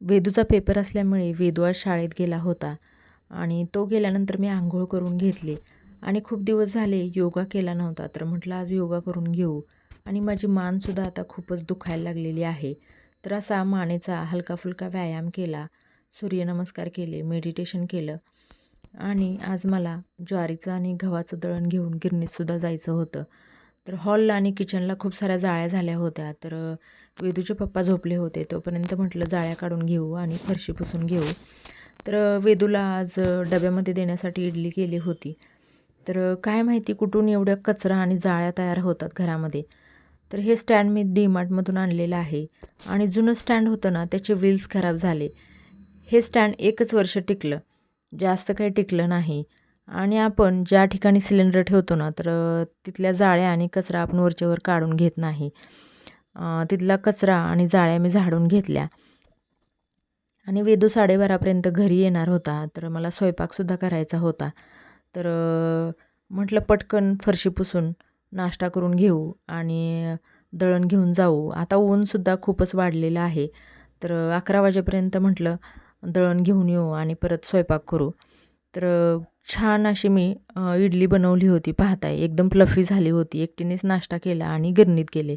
वेदूचा paper असल्यामुळे वेदू आज शाळेत गेला होता आणि तो गेल्यानंतर मी अंघोळ करून घेतली आणि खूप दिवस झाले योगा केला नव्हता, तर म्हटलं आज योगा करून घेऊ. आणि माझी मानसुद्धा आता खूपच दुखायला लागलेली आहे. तर असा मानेचा हलका फुलका व्यायाम केला, सूर्यनमस्कार केले, मेडिटेशन केलं आणि आज मला ज्वारीचं आणि गव्हाचं दळण घेऊन गिरणीतसुद्धा जायचं होतं. तर हॉलला आणि किचनला खूप साऱ्या जाळ्या झाल्या होत्या. तर वेदूचे पप्पा झोपले होते, तोपर्यंत म्हटलं जाळ्या काढून घेऊ आणि फरशी पुसून घेऊ. तर वेदूला आज डब्यामध्ये देण्यासाठी इडली केली होती. तर काय माहिती कुठून एवढ्या कचरा आणि जाळ्या तयार होतात घरामध्ये. तर हे स्टँड मी डीमार्टमधून आणलेलं आहे आणि जुनं स्टँड होतं ना, त्याचे व्हील्स खराब झाले. हे स्टँड 1च वर्ष टिकलं, जास्त काही टिकलं नाही. आणि आपण ज्या ठिकाणी सिलेंडर ठेवतो ना, तर तिथल्या जाळ्या आणि कचरा आपण वरच्यावर काढून घेत नाही. तिथला कचरा आणि जाळ्या मी झाडून घेतल्या आणि वेदू 12:30पर्यंत घरी येणार होता, तर मला स्वयंपाकसुद्धा करायचा होता. तर म्हटलं पटकन फरशी पुसून नाश्ता करून घेऊ आणि दळण घेऊन जाऊ. आता ऊनसुद्धा खूपच वाढलेलं आहे. तर 11 वाजेपर्यंत म्हटलं दळण घेऊन येऊ आणि परत स्वयंपाक करू. तर छान अशी मी इडली बनवली होती, पाहताय एकदम फ्लफी झाली होती. एकटीनेच नाश्ता केला आणि गिरणीत गेले.